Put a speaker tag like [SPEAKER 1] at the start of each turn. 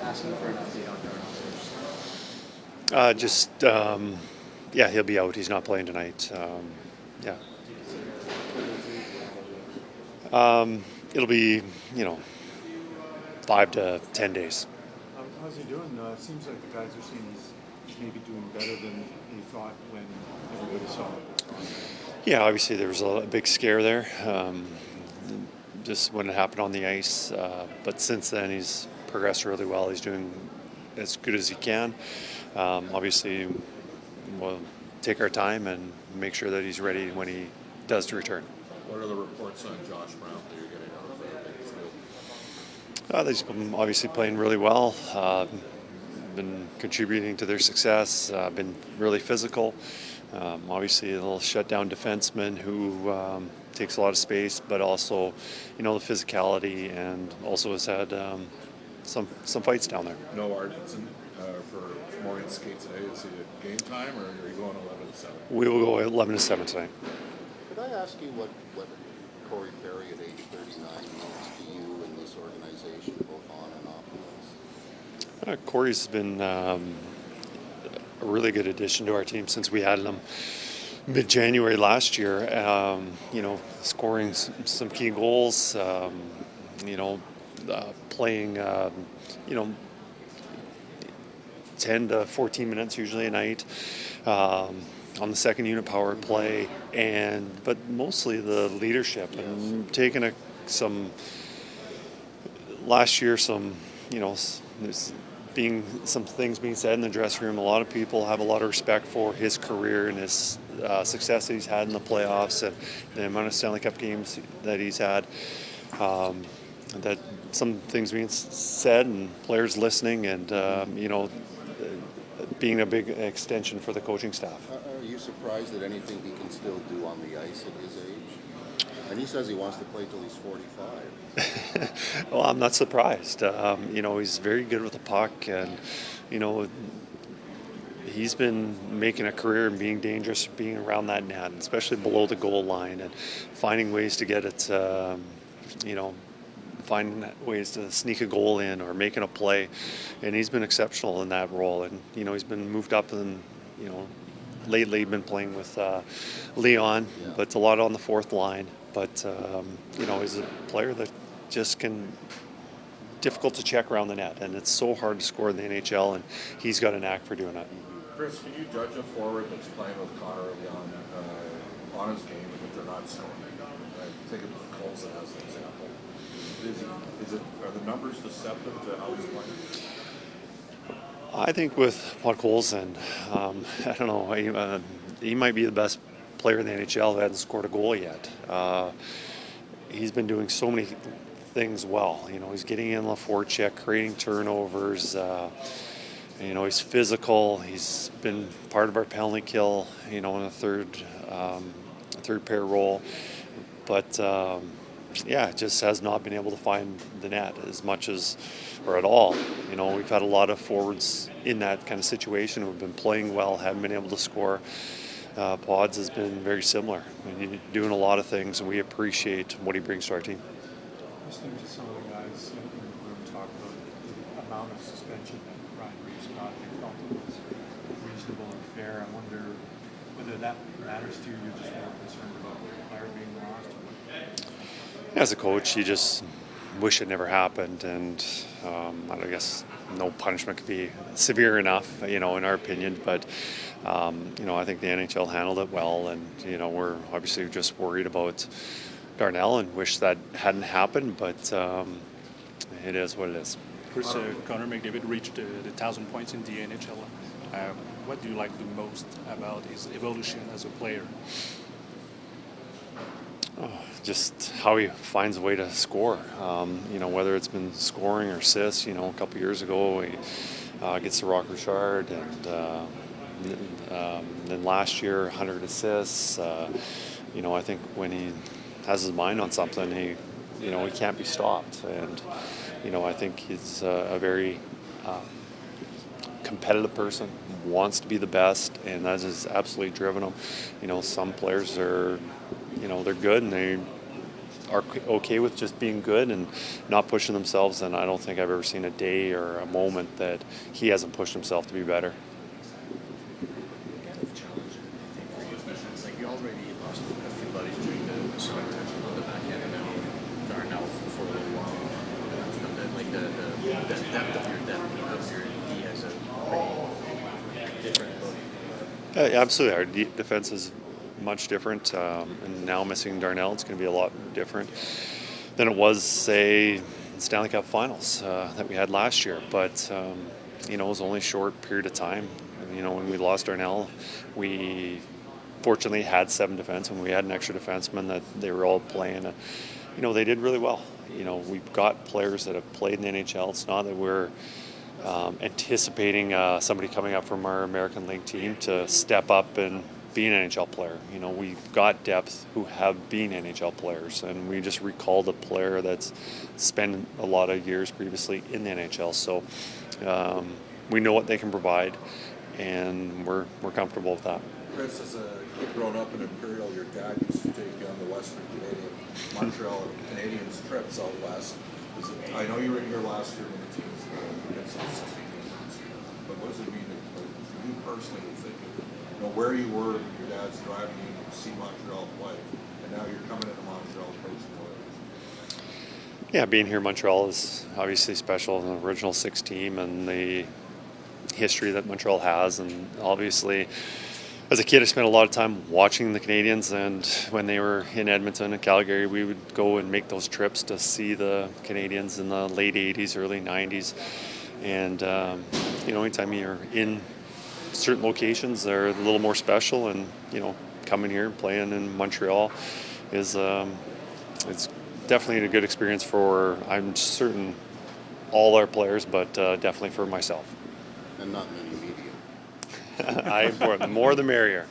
[SPEAKER 1] asking for an update on Darnell
[SPEAKER 2] Yeah, he'll be out. He's not playing tonight. Yeah. It'll be, 5 to 10 days.
[SPEAKER 3] How's he doing? It seems like the guys are saying he's maybe doing better than they thought when everybody saw it.
[SPEAKER 2] Yeah, obviously there was a big scare there, just when it happened on the ice. But since then, he's progressed really well. He's doing as good as he can. Obviously, we'll take our time and make sure that he's ready when he does return.
[SPEAKER 4] What are the reports on Josh Brown that you're getting out of
[SPEAKER 2] They've been obviously playing really well, been contributing to their success, been really physical. Obviously, a little shutdown defenseman who takes a lot of space, but also, the physicality, and also has had some fights down there.
[SPEAKER 4] No Arvidsson for morning skate today. Is it game time, or are you going 11-7?
[SPEAKER 2] We will go 11-7 tonight.
[SPEAKER 5] Could I ask you what Corey Perry at age 39 means to you in this organization, both on and off the ice?
[SPEAKER 2] Corey's been a really good addition to our team since we added him mid-January last year. Scoring some key goals, playing, 10 to 14 minutes usually a night. On the second unit power play, but mostly the leadership, and taking last year there's being some things being said in the dressing room. A lot of people have a lot of respect for his career and his success that he's had in the playoffs and the amount of Stanley Cup games that he's had. That some things being said and players listening, and being a big extension for the coaching staff.
[SPEAKER 5] Are you surprised at anything he can still do on the ice at his age? And he says he wants to play till he's 45.
[SPEAKER 2] Well, I'm not surprised. He's very good with the puck, and he's been making a career and being dangerous, being around that net, especially below the goal line, and finding ways to get it. Finding ways to sneak a goal in or making a play, and he's been exceptional in that role. And he's been moved up, and lately been playing with Leon, but a lot on the fourth line. But he's a player that just difficult to check around the net, and it's so hard to score in the NHL, and he's got an knack for doing that.
[SPEAKER 4] Kris, can you judge a forward that's playing with Connor early on his game if they're not scoring? Take it with Colson as an example. Are the numbers deceptive to how he's playing?
[SPEAKER 2] I think with Podkolzin, I don't know. He might be the best player in the NHL that hasn't scored a goal yet. He's been doing so many things well. He's getting in the forecheck, creating turnovers. He's physical. He's been part of our penalty kill. In a third pair role, but. Just has not been able to find the net as much as, or at all. We've had a lot of forwards in that kind of situation who've been playing well, haven't been able to score. Pods has been very similar. He's doing a lot of things, and we appreciate what he brings to our team.
[SPEAKER 3] Listening to some of the guys in the room talk about the amount of suspension that Ryan Reeves got, they felt it was reasonable and fair. I wonder whether that matters to you. You're just more concerned about the player being lost.
[SPEAKER 2] As a coach, you just wish it never happened, and I guess no punishment could be severe enough, in our opinion. But I think the NHL handled it well, and we're obviously just worried about Darnell and wish that hadn't happened. But it is what it is.
[SPEAKER 6] Kris, Connor McDavid reached the 1,000 points in the NHL. What do you like the most about his evolution as a player?
[SPEAKER 2] Just how he finds a way to score. Whether it's been scoring or assists. A couple years ago he gets to Rock Richard, and then last year 100 assists. I think when he has his mind on something, he can't be stopped. And I think he's a very competitive person, wants to be the best, and that has absolutely driven him. Some players are, they're good and they are okay with just being good and not pushing themselves. And I don't think I've ever seen a day or a moment that he hasn't pushed himself to be better.
[SPEAKER 1] Kind of challenging, I think, for you. It's like you already lost a few buddies during the summer on the back end, and now Darnell for a little while. Like the depth of your D has a pretty different look.
[SPEAKER 2] Absolutely, our defense is much different, and now missing Darnell, it's going to be a lot different than it was, say, Stanley Cup Finals that we had last year. But it was only a short period of time. And, when we lost Darnell, we fortunately had 7 defensemen. We had an extra defenseman that they were all playing. They did really well. We've got players that have played in the NHL. It's not that we're anticipating somebody coming up from our American League team to step up and be an NHL player. We've got depth who have been NHL players, and we just recalled a player that's spent a lot of years previously in the NHL. So we know what they can provide, and we're comfortable with that.
[SPEAKER 4] Kris, as a kid growing up in Imperial, your dad used to take you on the Western Canadian, Montreal Canadiens trips out west. I know you were here last year when the teams against the 16 games, but what does it mean for you personally to think of, where you were when your dad's driving you to see Montreal play, and now you're coming into Montreal coaching players?
[SPEAKER 2] Yeah, being here in Montreal is obviously special. The original 6 team and the history that Montreal has, and obviously as a kid I spent a lot of time watching the Canadiens, and when they were in Edmonton and Calgary, we would go and make those trips to see the Canadiens in the late 80s, early 90s. And anytime you're in certain locations, they're a little more special, and coming here and playing in Montreal is it's definitely a good experience for, I'm certain, all our players, but definitely for myself.
[SPEAKER 5] And not many media.
[SPEAKER 2] The more the merrier.